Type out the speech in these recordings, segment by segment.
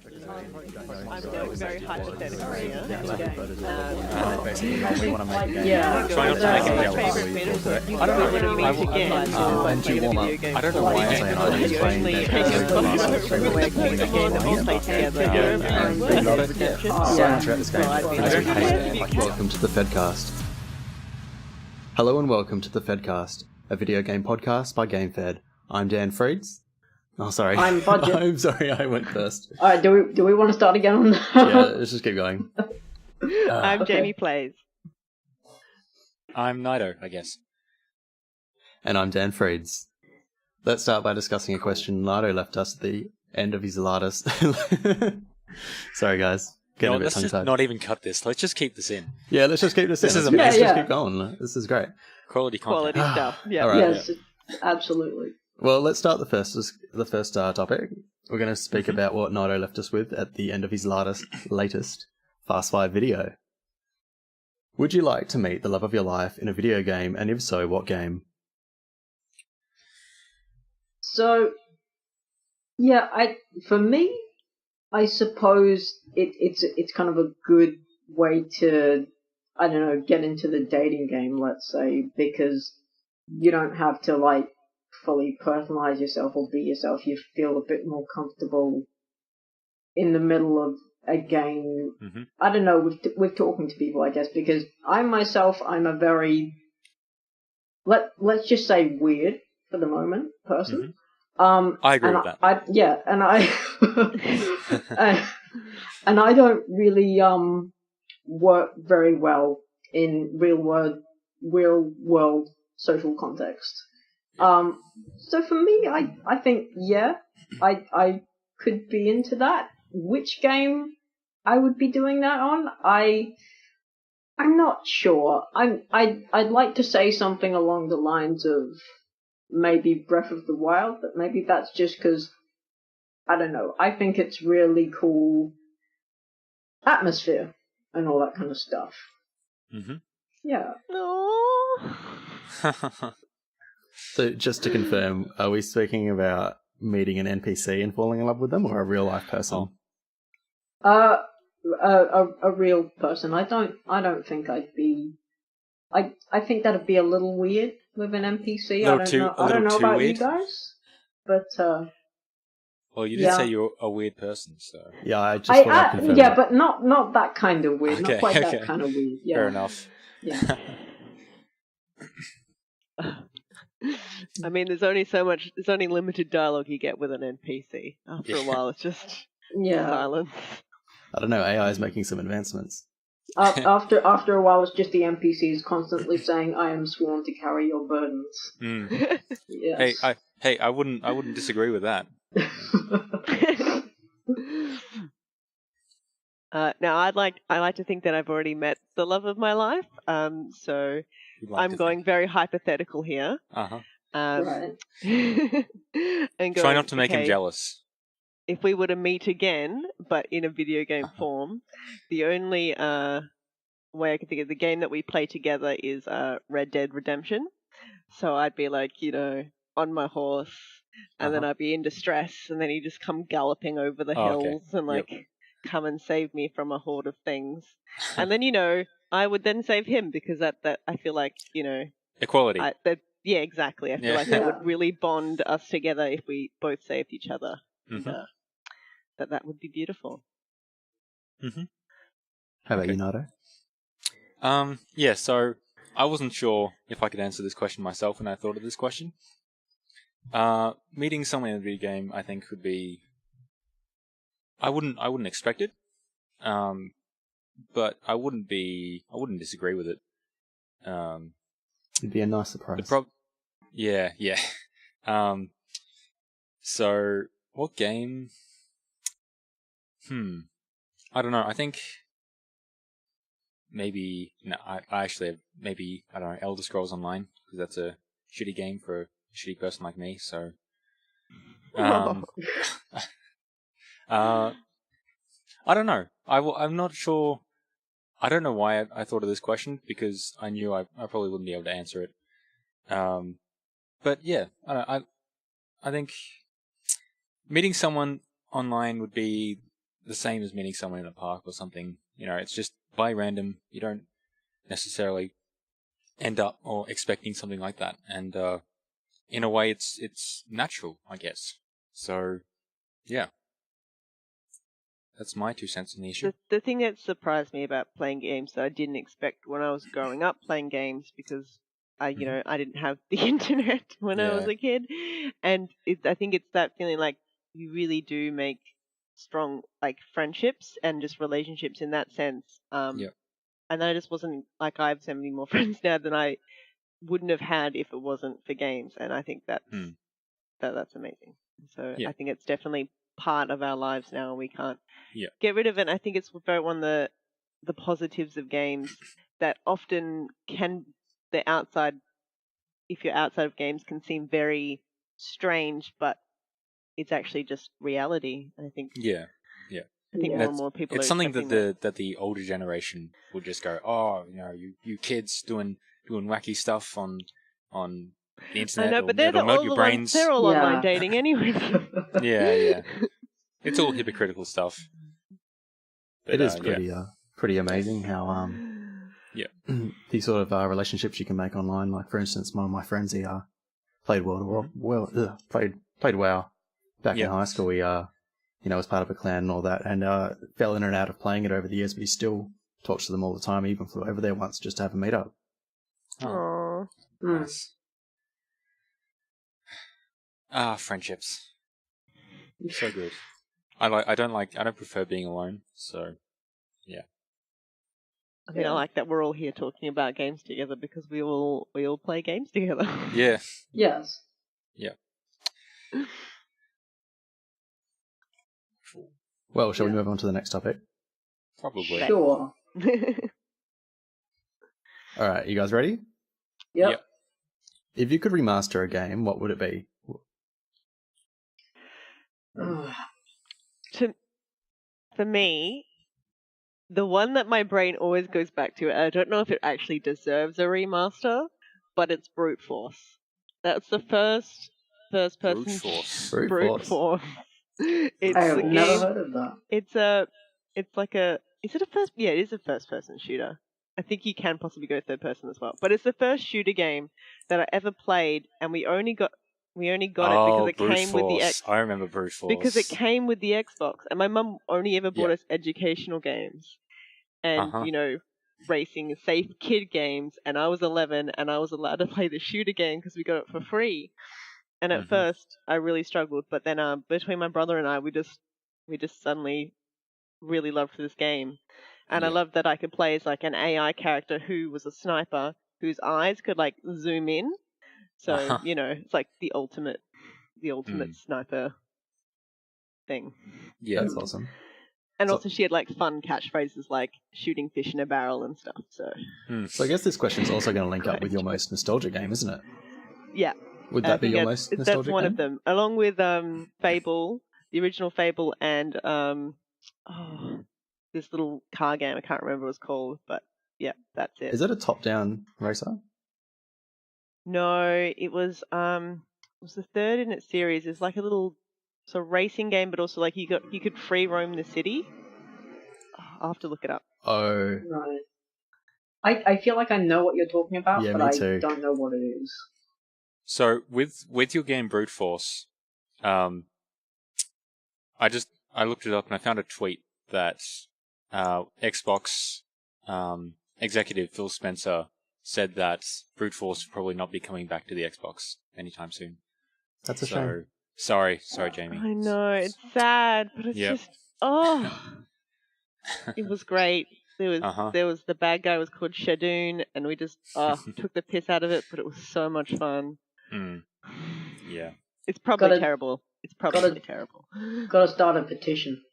I'm going very hypothetical here. We want to make a game. Yeah. Try not to make it jealous. Favorite bit of it. I don't know. When we meet again, And you warm up. I don't know why I'm saying I was playing Welcome to the FedCast. Hello and welcome to the FedCast, a video game podcast by GameFed. I'm Dan Freeds. Oh, sorry. I'm Fudgett. I'm sorry, I went first. Alright, do we want to start again on that? Yeah, let's just keep going. I'm Okay. Jamie Plays. I'm Nido, I guess. And I'm Dan Freeds. Let's start by discussing a question Nido left us at the end of his latest. Sorry, guys. Getting a bit Let's just tongue-tied. not even cut this. Let's just keep this in. Yeah, let's just keep this This in. is Let's amazing. just Yeah. keep going. This is great. Quality content. Quality stuff. Yeah. All right. Yes, absolutely. Well, let's start the first topic. We're going to speak about what Nido left us with at the end of his latest Fast 5 video. Would you like to meet the love of your life in a video game, and if so, what game? So, yeah, for me, I suppose it's kind of a good way to, I don't know, get into the dating game, let's say, because you don't have to, like, fully personalize yourself or be yourself. You feel a bit more comfortable in the middle of a game. Mm-hmm. I don't know, with talking to people, I guess, because I'm a very, let's just say weird for the moment person. I agree with that. And I don't really work very well in real world social context. So for me, I think I could be into that. Which game I would be doing that on, I'm not sure. I'd like to say something along the lines of maybe Breath of the Wild, but maybe that's just because, I don't know, I think it's really cool atmosphere and all that kind of stuff. Mm-hmm. Yeah. Aww. So, just to confirm, are we speaking about meeting an NPC and falling in love with them, or a real life person? A real person. I don't think I'd be. I think that'd be a little weird with an NPC. I don't know about weird. you guys, but Well, you did Yeah. say you're a weird person, so Yeah, I just thought I'd confirm that. but not that kind of weird. Okay, Not quite okay. that kind of weird. Yeah. fair enough. Yeah. I mean, there's only limited dialogue you get with an NPC. After a while, it's just Yeah. silence. I don't know, AI is making some advancements. After a while, it's just the NPCs constantly saying, "I am sworn to carry your burdens." Mm. Yes. I wouldn't disagree with that. Now, I like to think that I've already met the love of my life. So You'd like I'm to going very hypothetical here. Uh-huh. Right. And Try going, not to make him okay, jealous. If we were to meet again, but in a video game form, the only way I can think of the game that we play together is Red Dead Redemption. So I'd be like, on my horse, and then I'd be in distress, and then he'd just come galloping over the Oh, okay. hills and come and save me from a horde of things. And then, I would then save him because that I feel like, Equality. yeah, exactly. I feel like that would really bond us together if we both saved each other. Mhm. And, that would be beautiful. Mm-hmm. How about Okay. you, Nido? Yeah, so I wasn't sure if I could answer this question myself when I thought of this question. Meeting someone in a video game, I think, would be. I wouldn't expect it, but I wouldn't disagree with it. It'd be a nice surprise. Yeah. So what game? I don't know. I think maybe I actually have maybe I don't know Elder Scrolls Online because that's a shitty game for a shitty person like me. So, I don't know. I'm not sure. I don't know why I thought of this question because I knew I probably wouldn't be able to answer it. But yeah, I think meeting someone online would be the same as meeting someone in a park or something. It's just by random. You don't necessarily end up or expecting something like that, and in a way, it's natural, I guess. So, yeah, that's my 2 cents on the issue. The thing that surprised me about playing games that I didn't expect when I was growing up playing games, because I didn't have the internet when I was a kid, and I think it's that feeling like you really do make strong like friendships and just relationships in that sense. And I just wasn't like I have so many more friends now than I wouldn't have had if it wasn't for games, and I think that's amazing. So I think it's definitely part of our lives now. We can't get rid of it. And I think it's very one of the positives of games that often if you're outside of games, can seem very strange, but it's actually just reality. And I think I think more and more people. It's are something accepting that the older generation would just go, oh, you kids doing wacky stuff on the internet. I know, but they're it'll melt all your the brains. ones. They're all online dating anyway. Yeah. It's all hypocritical stuff. But, it is pretty amazing how these sort of relationships you can make online. Like for instance, one of my friends, he played played WoW back in high school. He was part of a clan and all that, and fell in and out of playing it over the years, but he still talks to them all the time. He even flew over there once just to have a meet up. Aww. Nice. Friendships. So good. I don't prefer being alone, so yeah. I mean, I like that we're all here talking about games together because we all play games together. Yeah. Yes. Yeah. Well, shall we move on to the next topic? Probably. Sure. All right, you guys ready? Yep. If you could remaster a game, what would it be? For me, the one that my brain always goes back to, I don't know if it actually deserves a remaster, but it's Brute Force. That's the first person. Brute Force. It's I have a never game. heard of that. Is it a first? Yeah, it is a first-person shooter. I think you can possibly go third person as well. But it's the first shooter game that I ever played, and we only got it because it Brute came Force. with the X. I remember Brute Force. Because it came with the Xbox, and my mum only ever bought us educational games, and racing safe kid games. And I was 11, and I was allowed to play the shooter game because we got it for free. And at first, I really struggled, but then between my brother and I, we just suddenly really loved this game. And I loved that I could play as like an AI character who was a sniper, whose eyes could like zoom in. So, it's like the ultimate sniper thing. Yeah. That's awesome. And also she had like fun catchphrases like shooting fish in a barrel and stuff. So I guess this question's also going to link up with your most nostalgic game, isn't it? Yeah. Would that be your most nostalgic That's one game? of them. Along with Fable, the original Fable, and this little car game, I can't remember what it's called, but yeah, that's it. Is it a top-down racer? No, it was the third in its series. It's like a little sort of racing game, but also like you could free roam the city. I'll have to look it up. Oh. Right. I feel like I know what you're talking about, Yeah, but me too. I don't know what it is. So with your game Brute Force, I looked it up and I found a tweet that Xbox executive Phil Spencer said that Brute Force will probably not be coming back to the Xbox anytime soon. That's a shame. Sorry, Jamie. I know, it's sad, but it's just it was great. There was the bad guy was called Shadoon, and we just took the piss out of it, but it was so much fun. Yeah. It's probably terrible. It's probably terrible. Gotta start a petition.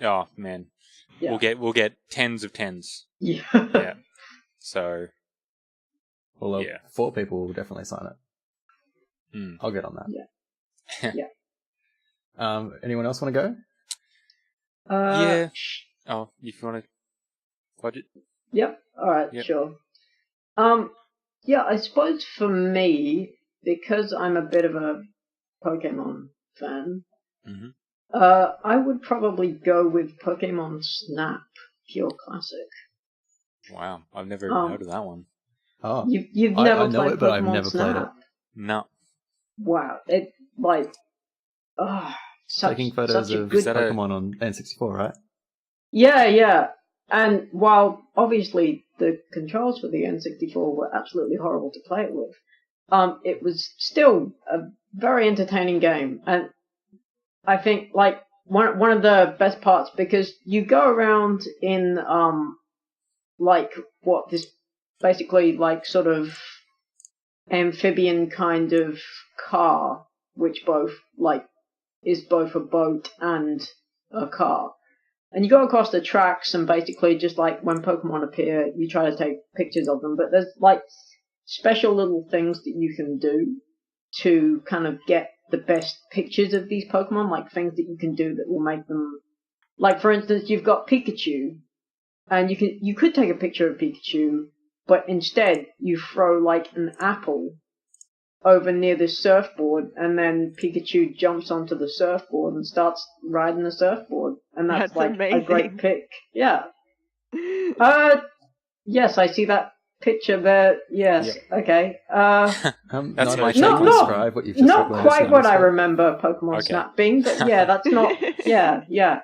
Oh man. Yeah. We'll get tens of tens. Yeah. Yeah. So Well, 4 people will definitely sign it. I'll get on that. Yeah. Anyone else want to go? Yeah. Oh, if you want to Fudgett? Yep. Alright, sure. Yeah, I suppose for me, because I'm a bit of a Pokemon fan, I would probably go with Pokemon Snap, Pure Classic. Wow, I've never even heard of that one. Oh, You've never I know played it, but Pokemon I've never Snap? played it. No. Wow, it like, Taking photos such a of good. Pokemon on N64, right? Yeah. And while obviously the controls for the N64 were absolutely horrible to play it with, it was still a very entertaining game. And I think like one of the best parts, because you go around in like what this basically like sort of amphibian kind of car, which both like is both a boat and a car. And you go across the tracks and basically just like when Pokemon appear, you try to take pictures of them. But there's like special little things that you can do to kind of get the best pictures of these Pokemon, like things that you can do that will make them, like for instance, you've got Pikachu, and you could take a picture of Pikachu, but instead you throw like an apple over near the surfboard, and then Pikachu jumps onto the surfboard and starts riding the surfboard, and that's like amazing. a great pic. Yeah. Yes, I see that picture there. Yes. Yep. Okay. That's my take not, on not, what you've just not let us quite know, what I so- remember Pokemon Okay. Snap being, but yeah, that's not. Yeah.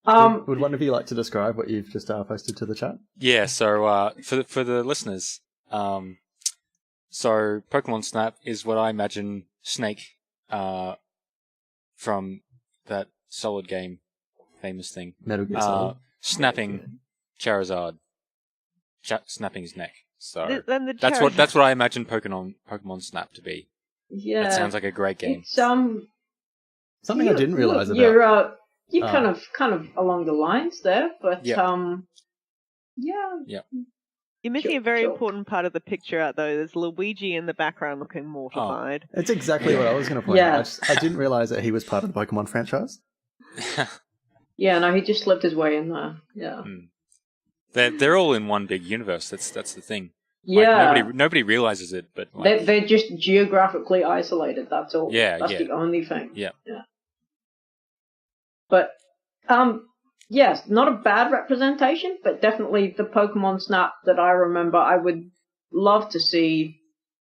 Would one of you like to describe what you've just posted to the chat? Yeah, so for the listeners, so Pokemon Snap is what I imagine Snake from that Solid game, famous thing, Metal Gear Solid. snapping Charizard, snapping his neck. So Then the that's what I imagine Pokemon Snap to be. Yeah. That sounds like a great game. It's Something I didn't realize about. You're kind of along the lines there, but Yep. yeah. You're missing Sure, a very sure. important part of the picture out, though. There's Luigi in the background looking mortified. It's exactly what I was going to point Yeah. out. I didn't realize that he was part of the Pokemon franchise. Yeah, no, he just slipped his way in there. Yeah. They're all in one big universe. That's the thing. Like, Yeah. nobody realizes it, but like, They're just geographically isolated, that's all. Yeah, That's yeah. the only thing. Yeah. But, yes, not a bad representation, but definitely the Pokemon Snap that I remember I would love to see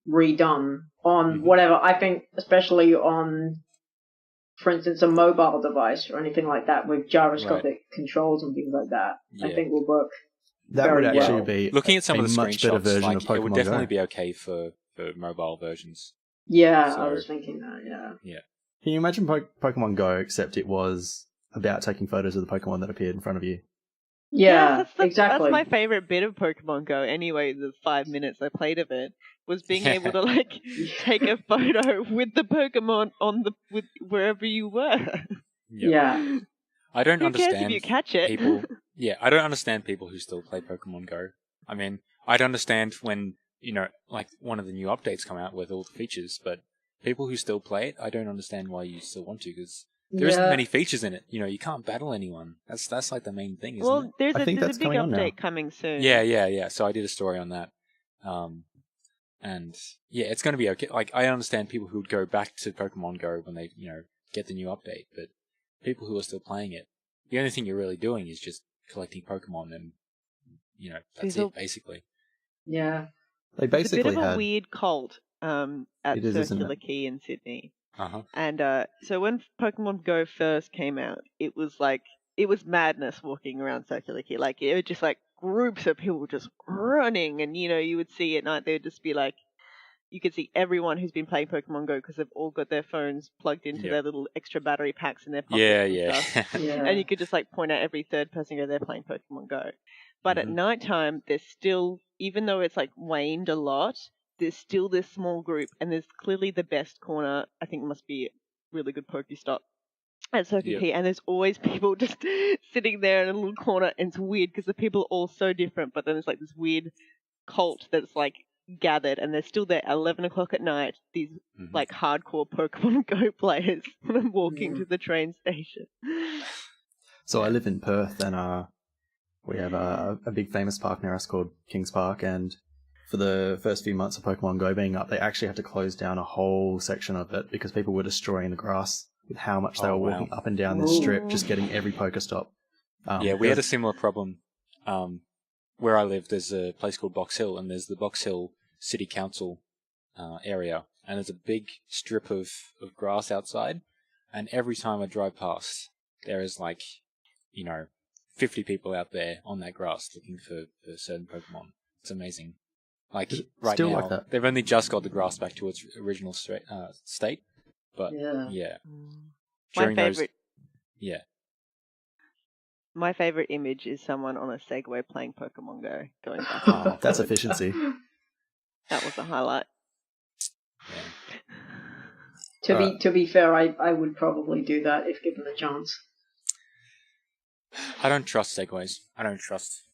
redone on whatever. I think especially on, for instance, a mobile device or anything like that with gyroscopic controls and things like that. I Yeah. think will work. That would Very actually well. be looking at some a of the much better screenshots, version like, of Pokemon it would definitely Go. be okay for mobile versions. Yeah, So- I was thinking that, yeah. Can you imagine Pokemon Go, except it was about taking photos of the Pokemon that appeared in front of you? Yeah, exactly. That's my favorite bit of Pokemon Go. Anyway, the 5 minutes I played of it was being able to like take a photo with the Pokemon with wherever you were. Yeah. I don't Who cares if understand you catch it? people. Yeah, I don't understand people who still play Pokemon Go. I mean, I'd understand when, like one of the new updates come out with all the features, but people who still play it, I don't understand why you still want to, because there isn't many features in it. You can't battle anyone. That's like the main thing, isn't it? Well, there's I think a that's big coming on now. update coming soon. Yeah. So I did a story on that. And yeah, it's going to be okay. Like, I understand people who would go back to Pokemon Go when they, get the new update, but people who are still playing it, the only thing you're really doing is just collecting Pokemon and, that's it, basically. Yeah. They It's a basically bit of a had... weird cult at It is, isn't Circular it? Quay in Sydney. Uh-huh. And so when Pokemon Go first came out, it was madness walking around Circular Quay. Like, it was just like groups of people just running, and you would see at night they would just be like, you could see everyone who's been playing Pokemon Go because they've all got their phones plugged into their little extra battery packs in their pockets and stuff. Yeah. And you could just like point out every third person go, they're playing Pokemon Go. But at nighttime, there's still, even though it's like waned a lot, there's still this small group, and there's clearly the best corner. I think must be a really good Pokestop at Circuit Quay, and there's always people just sitting there in a little corner, and it's weird because the people are all so different, but then it's like this weird cult that's like gathered, and they're still there at 11 o'clock at night, these like hardcore Pokemon Go players walking to the train station. So I live in Perth, and we have a big famous park near us called Kings Park, and for the first few months of Pokemon Go being up, they actually had to close down a whole section of it because people were destroying the grass with how much they Oh, were wow. walking up and down this strip, Ooh. just getting every Pokestop. Yeah, we had a similar problem. Where I live, there's a place called Box Hill, and there's the Box Hill City Council area, and there's a big strip of grass outside, and every time I drive past, there is 50 people out there on that grass looking for certain Pokemon. It's amazing. Like, Is it right still now, like that? they've only just got the grass back to its original state, but Yeah. My during favorite. yeah. My favorite image is someone on a Segway playing Pokemon Go, going back. Oh, and forth. That's efficiency. That was a highlight. Yeah. To be fair, I would probably do that if given the chance. I don't trust Segways. I don't trust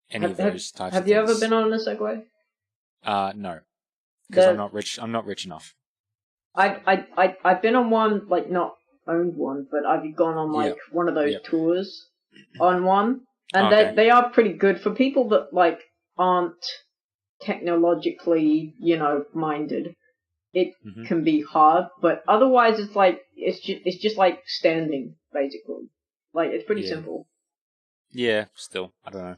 any of Have- those types of Have things. you ever been on a Segway? No, because The- I'm not rich. I'm not rich enough. I've been on one, like, not owned one, but I've gone on like one of those Yep. tours on one, and Okay. they are pretty good for people that like aren't technologically, minded. It Mhm. can be hard, but otherwise it's like it's just like standing basically. Like it's pretty Yeah. simple. Yeah, still, I don't know.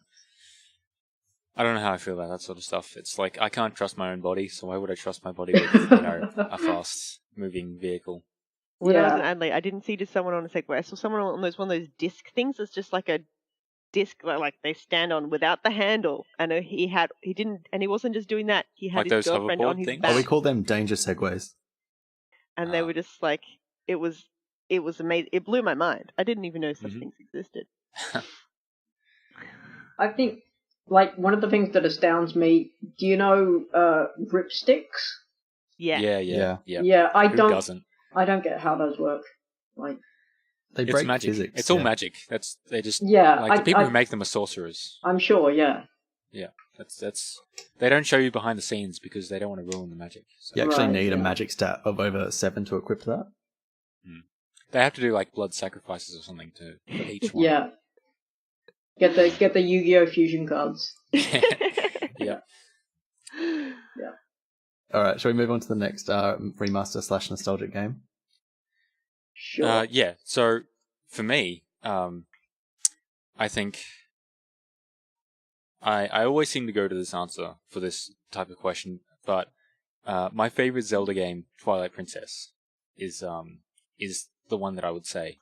I don't know how I feel about that sort of stuff. It's like I can't trust my own body, so why would I trust my body with a fast-moving vehicle? When I was in Yeah. Adelaide, I didn't see just someone on a Segway. I saw someone on one of those disc things. It's just like a disc, like they stand on without the handle. And he wasn't just doing that. He had Like his those girlfriend on hoverboard his things? back, We call them danger Segways. and they were just like, it was amazing. It blew my mind. I didn't even know such Mhm. things existed. I think like one of the things that astounds me. Do you know ripsticks? Yeah. Yeah. Yeah, Who doesn't? I don't get how those work. Like, They It's break magic. physics. It's all yeah. magic. They just yeah, like the people who make them are sorcerers. I'm sure. Yeah. Yeah, that's they don't show you behind the scenes because they don't want to ruin the magic. So You actually Right, need a yeah. magic stat of over 7 to equip that. they have to do like blood sacrifices or something for each one. Yeah. Get the Yu-Gi-Oh fusion cards. Yeah. Alright, shall we move on to the next remaster / nostalgic game? Sure. Yeah. So for me, I think I always seem to go to this answer for this type of question, but my favorite Zelda game, Twilight Princess, is the one that I would say.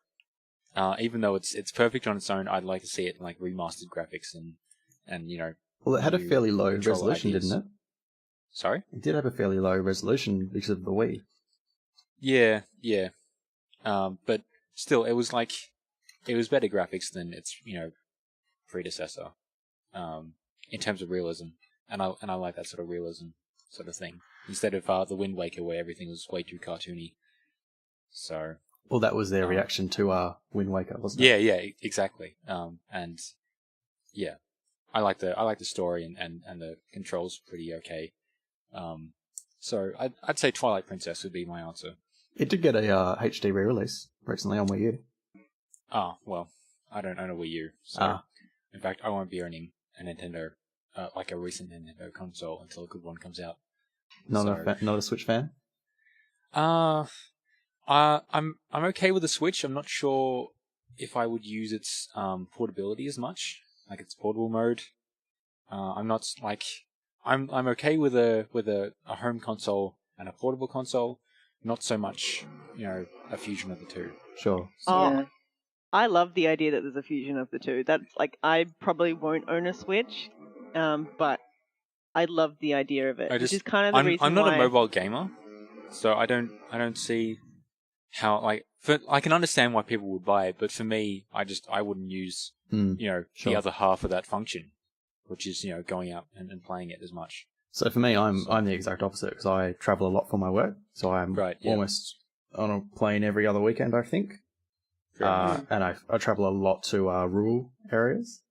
Even though it's perfect on its own, I'd like to see it in like remastered graphics and Well, it had a new fairly low control resolution, ideas. didn't it? Sorry? It did have a fairly low resolution because of the Wii. Yeah. But still, it was better graphics than its predecessor, in terms of realism, and I like that sort of realism sort of thing instead of the Wind Waker where everything was way too cartoony. So Well, that was their reaction to Wind Waker, wasn't it? yeah, exactly. And yeah, I like the story and the controls pretty okay. So I'd say Twilight Princess would be my answer. It did get a HD re-release recently on Wii U. Ah, well, I don't own a Wii U, so in fact, I won't be owning a Nintendo, like a recent Nintendo console until a good one comes out. Not a Switch fan? I'm okay with the Switch. I'm not sure if I would use its portability as much, like its portable mode. I'm not like I'm okay with a home console and a portable console. Not so much, a fusion of the two. Sure. Yeah. I love the idea that there's a fusion of the two. That's like, I probably won't own a Switch, but I love the idea of it, which is kind of the reason I'm not why... a mobile gamer, so I don't see how I can understand why people would buy it, but for me, I wouldn't use Sure. the other half of that function, which is going out and playing it as much. So for me, I'm the exact opposite because I travel a lot for my work. So I'm almost on a plane every other weekend, I think. And I travel a lot to rural areas.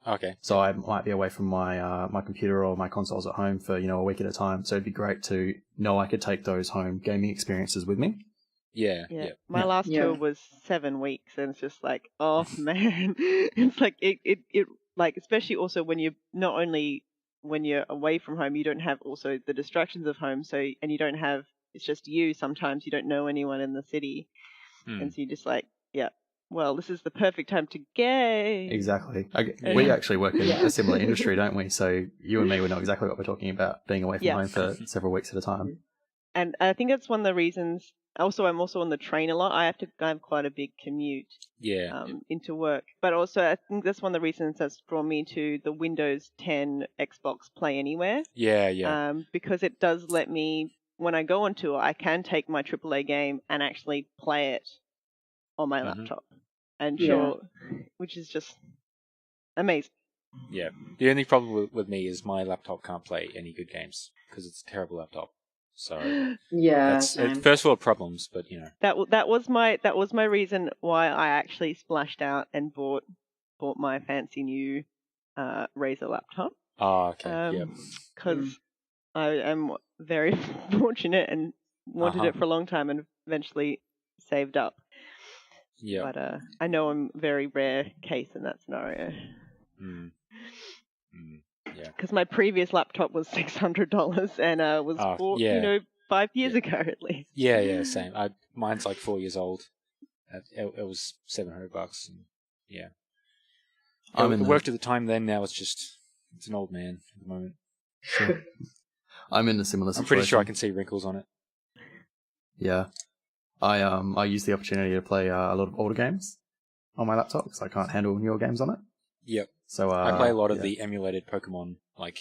Okay. So I might be away from my my computer or my consoles at home for a week at a time. So it'd be great to know I could take those home gaming experiences with me. Yeah. My last tour was 7 weeks, and it's just like, oh man, it's like it like, especially also when you're not only when you're away from home, you don't have also the distractions of home. So, and you don't have, it's just you. Sometimes you don't know anyone in the city. and so you just like, yeah, well, this is the perfect time to game. Exactly. We actually work in a similar industry, don't we? So you and me would know exactly what we're talking about, being away from home for several weeks at a time. And I think that's one of the reasons. Also, I'm also on the train a lot. I have quite a big commute into work. But also, I think that's one of the reasons that's drawn me to the Windows 10 Xbox Play Anywhere. Yeah. Because it does let me, when I go on tour, I can take my AAA game and actually play it on my laptop. And which is just amazing. Yeah. The only problem with me is my laptop can't play any good games because it's a terrible laptop. So that's first world problems, but you know that was my reason why I actually splashed out and bought my fancy new Razer laptop. Oh, okay. Because I am very fortunate and wanted it for a long time and eventually saved up. Yeah. But I know I'm a very rare case in that scenario. Yeah. Because my previous laptop was $600 and was bought, 5 years ago at least. Yeah, same. Mine's like 4 years old. It was $700. And, yeah. It worked at the time then, now it's an old man at the moment. Sure. I'm in a similar situation. I'm pretty sure I can see wrinkles on it. Yeah. I use the opportunity to play a lot of older games on my laptop because I can't handle newer games on it. Yep. So I play a lot of the emulated Pokemon, like,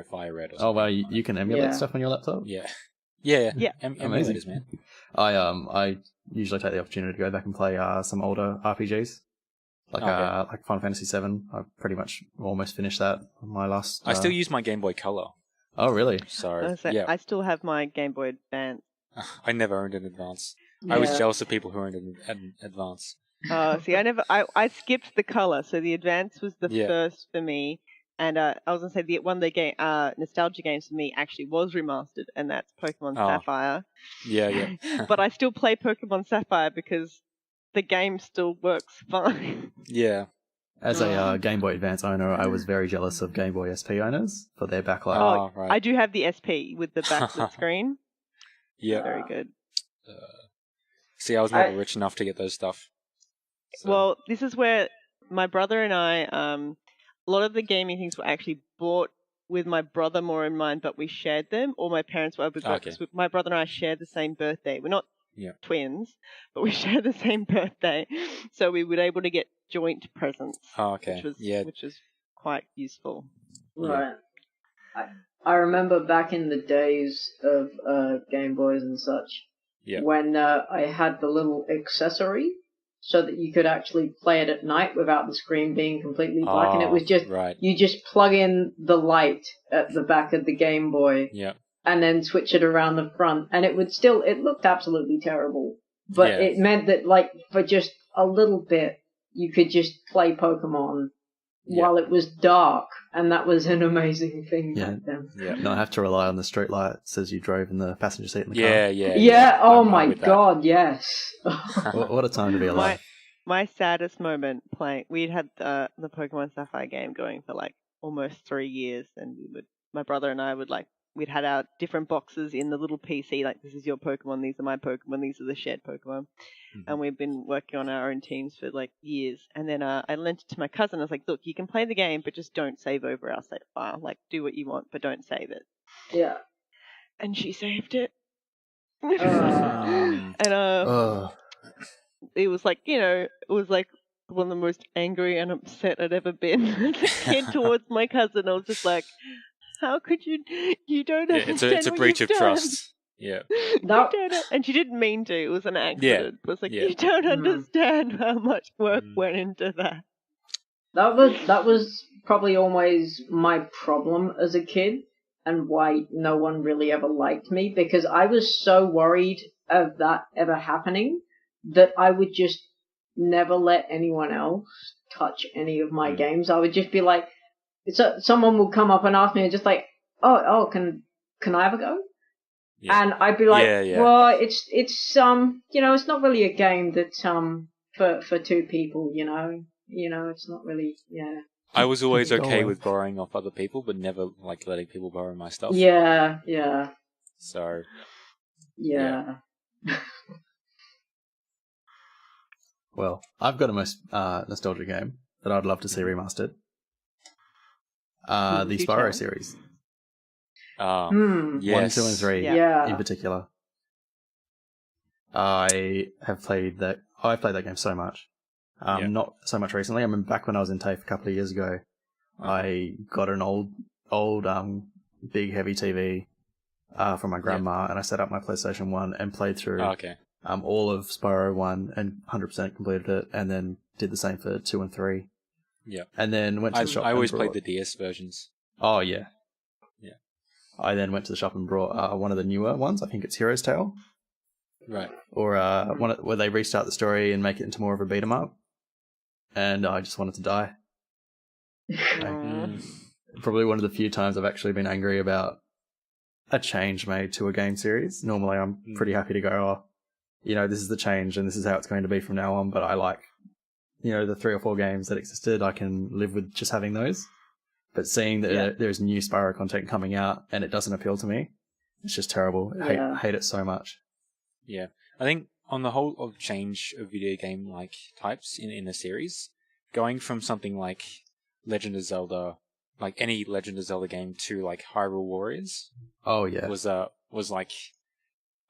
Fire Red or something. Oh, well, you can emulate stuff on your laptop? Yeah. Emulators, man. I usually take the opportunity to go back and play some older RPGs. Like Final Fantasy VII. I pretty much almost finished that on my last... I still use my Game Boy Color. Oh, really? So, I still have my Game Boy Advance. I never owned an Advance. I was jealous of people who owned an Advance. See, I skipped the color, so the Advance was the first for me, and I was gonna say one of the nostalgia games for me actually was remastered, and that's Pokemon Sapphire. Yeah. But I still play Pokemon Sapphire because the game still works fine. Yeah. As a Game Boy Advance owner, I was very jealous of Game Boy SP owners for their backlight. Oh, right. I do have the SP with the backlit screen. Yeah. Very good. See, I was never rich enough to get those stuff. So. Well, this is where my brother and I, a lot of the gaming things were actually bought with my brother more in mind, but we shared them, or my parents were. Because my brother and I shared the same birthday. We're not twins, but we share the same birthday, so we were able to get joint presents. Oh, okay. Which is quite useful. Right. I remember back in the days of Game Boys and such, when I had the little accessory so that you could actually play it at night without the screen being completely black, and it was just you just plug in the light at the back of the Game Boy, and then switch it around the front, and it looked absolutely terrible, but it meant that like for just a little bit you could just play Pokemon while it was dark, and that was an amazing thing back then. Not have to rely on the street lights as you drove in the passenger seat in the car. Yeah. Oh my god, yes. What a time to be alive. My saddest moment playing, we'd had the Pokemon Sapphire game going for like almost 3 years, and my brother and I we'd had our different boxes in the little PC, like this is your Pokemon, these are my Pokemon, these are the shared Pokemon. And we've been working on our own teams for like years. And then I lent it to my cousin. I was like, look, you can play the game, but just don't save over our save file. Like, do what you want, but don't save it. Yeah. And she saved it. And it was like, it was like one of the most angry and upset I'd ever been as a kid towards my cousin. I was just like, how could you don't understand it's a breach of trust. Yeah. And she didn't mean to. It was an accident. It was like, you don't understand how much work went into that. That was probably always my problem as a kid, and why no one really ever liked me, because I was so worried of that ever happening that I would just never let anyone else touch any of my games. I would just be like, someone would come up and ask me, and just like, oh, can I have a go? Yeah. And I'd be like, well, it's it's not really a game that for two people, it's not really, I was always okay with borrowing off other people, but never like letting people borrow my stuff. Yeah. So. Yeah. Well, I've got a most nostalgic game that I'd love to see remastered. The Do Spyro tell. series. Yes. 1, 2, and 3 Yeah. in particular. I have played that. I've played that game so much. Not so much recently. I remember back when I was in TAFE a couple of years ago, I got an old big heavy TV from my grandma, and I set up my PlayStation 1 and played through all of Spyro 1 and 100% completed it, and then did the same for 2 and 3. Yeah. And then went to the shop. I always and brought... played the DS versions. Oh, yeah. Yeah. I then went to the shop and brought one of the newer ones. I think it's Hero's Tale. Right. Or where they restart the story and make it into more of a beat 'em up. And I just wanted to die. Probably one of the few times I've actually been angry about a change made to a game series. Normally I'm pretty happy to go, this is the change and this is how it's going to be from now on, but I like, the 3 or 4 games that existed, I can live with just having those. But seeing that there's new Spyro content coming out and it doesn't appeal to me, it's just terrible. I hate it so much. Yeah. I think on the whole of change of video game like types in a series, going from something like Legend of Zelda, like any Legend of Zelda game, to like Hyrule Warriors. Oh yeah. Was like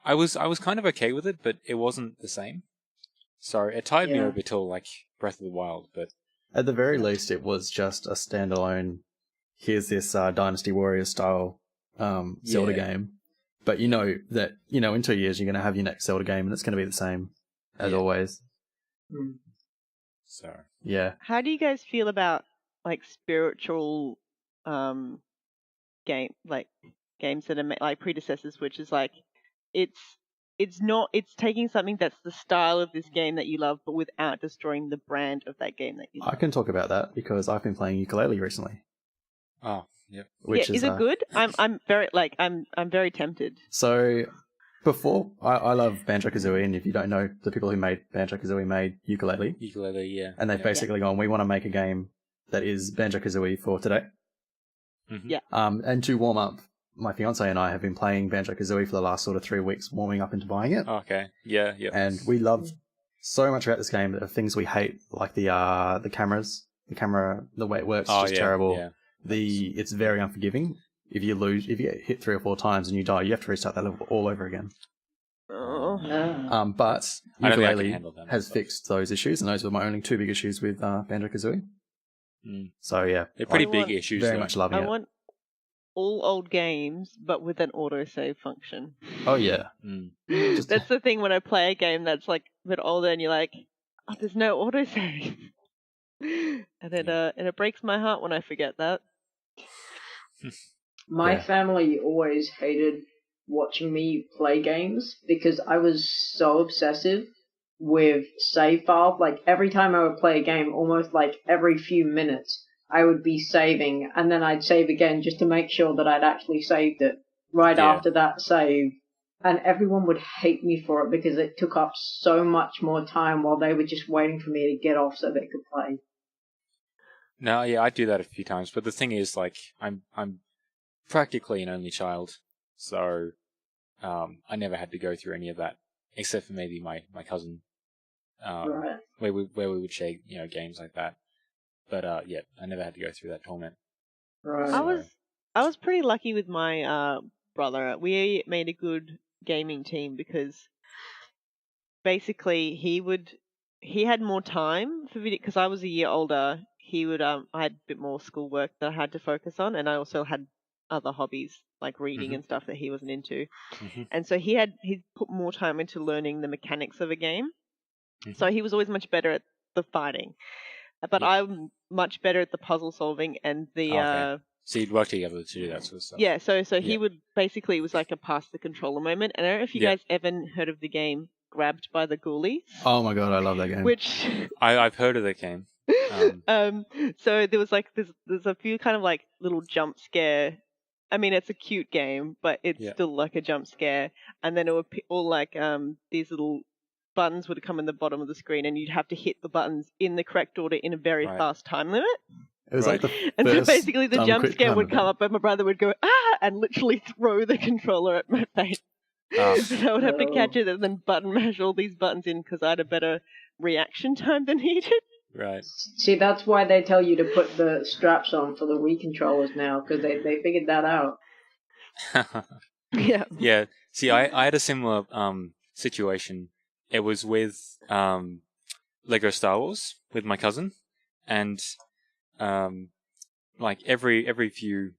I was kind of okay with it, but it wasn't the same. So it tied me over till like Breath of the Wild, but at the very least it was just a standalone, here's this Dynasty Warriors style Zelda game. But that, in 2 years you're going to have your next Zelda game and it's going to be the same as always. So. Yeah. How do you guys feel about like spiritual games that are like predecessors, which is like it's taking something that's the style of this game that you love, but without destroying the brand of that game that you love? I can talk about that because I've been playing ukulele recently. Oh, yep. Which is it good? I'm very tempted. So before I love BanjoKazooie, and if you don't know, the people who made BanjoKazooie made ukulele. Ukulele, yeah. And they've basically gone, we want to make a game that is BanjoKazooie for today. Mm-hmm. Yeah. And to warm up, my fiance and I have been playing BanjoKazooie for the last sort of 3 weeks, warming up into buying it. Okay. Yeah. And we love so much about this game that are things we hate, like the cameras, the way it works is just terrible. Yeah. It's very unforgiving. If you get hit 3 or 4 times and you die, you have to restart that level all over again. But ukulele has fixed those issues, and those were my only 2 big issues with BanjoKazooie. So yeah, they're pretty big issues. Very much loving it. I want all old games, but with an autosave function. Oh yeah, That's the thing when I play a game that's like a bit older, and you're like, oh, there's no autosave, and it breaks my heart when I forget that. My family always hated watching me play games because I was so obsessive with save files. Like every time I would play a game, almost like every few minutes, I would be saving, and then I'd save again just to make sure that I'd actually saved it right after that save. And everyone would hate me for it because it took up so much more time while they were just waiting for me to get off so they could play. No, yeah, I do that a few times, but the thing is, like, I'm practically an only child, so I never had to go through any of that, except for maybe my cousin, where we would share games like that. But I never had to go through that torment. Right. I was pretty lucky with my brother. We made a good gaming team because basically he had more time for video because I was a year older. I had a bit more schoolwork that I had to focus on, and I also had other hobbies like reading and stuff that he wasn't into. And so he put more time into learning the mechanics of a game. So he was always much better at the fighting. But I'm much better at the puzzle solving and the So you'd work together to do that sort of stuff. Yeah, so he would basically, it was like a pass the controller moment. And I don't know if you guys ever heard of the game Grabbed by the Ghoulies. Oh my god, I love that game. Which I've heard of that game. So there was like there's a few kind of like little jump scare. I mean, it's a cute game, but it's still like a jump scare. And then it would all like these little buttons would come in the bottom of the screen, and you'd have to hit the buttons in the correct order in a very fast time limit. It was like and so basically the jump scare would come up, and my brother would go and literally throw the controller at my face. So I would have to catch it and then button mash all these buttons in because I had a better reaction time than he did. Right. See, that's why they tell you to put the straps on for the Wii controllers now, because they figured that out. Yeah. Yeah. See, I had a similar situation. It was with Lego Star Wars with my cousin, and like every few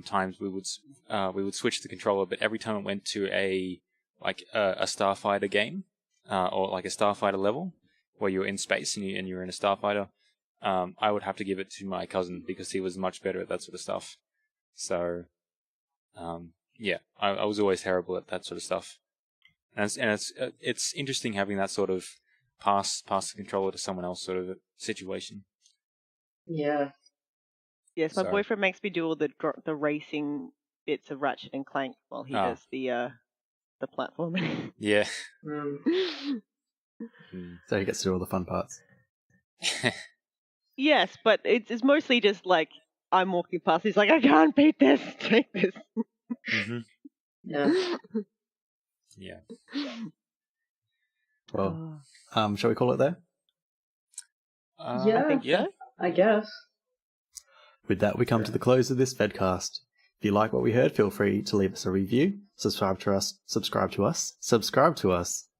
times we would switch the controller, but every time it went to a Starfighter game or like a Starfighter level where you're in space and you're in a Starfighter, I would have to give it to my cousin because he was much better at that sort of stuff. So yeah, I was always terrible at that sort of stuff, and it's interesting having that sort of pass the controller to someone else sort of situation. Yeah. Yes, my So- boyfriend makes me do all the racing bits of Ratchet and Clank while he does the platforming. Yeah. Mm. So he gets to do all the fun parts. Yes, but it's mostly just like I'm walking past. He's like, I can't beat this. Take this. hmm Yeah. Yeah. Well, shall we call it there? Yeah. I think so. I guess. With that, we come to the close of this FedCast. If you like what we heard, feel free to leave us a review, subscribe to us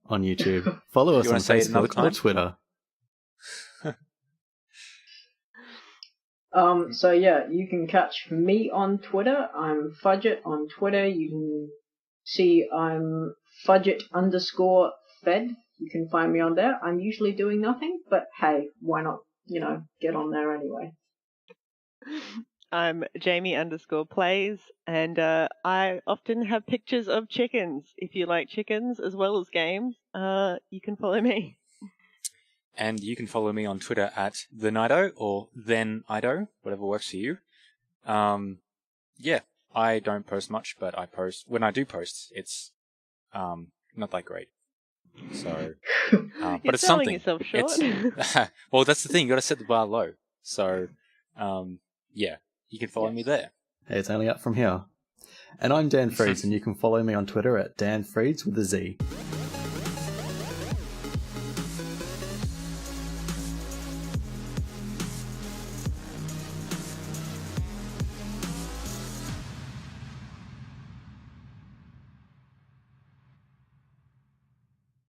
on YouTube, follow us You on wanna say it another Facebook or time? Twitter. So yeah, you can catch me on Twitter. I'm Fudgett on Twitter. You can see I'm Fudgett_Fed. You can find me on there. I'm usually doing nothing, but hey, why not, get on there anyway. I'm Jamie_plays, and I often have pictures of chickens. If you like chickens as well as games, you can follow me. And you can follow me on Twitter at TheNido or ThenIdo, whatever works for you. Yeah, I don't post much, but I post. When I do post, it's not that great. So, but You're it's selling something. yourself short. Well, that's the thing. You got to set the bar low. So, yeah, you can follow me there. Hey, it's only up from here. And I'm Dan Freeds, and you can follow me on Twitter at Dan Freeds with a Z.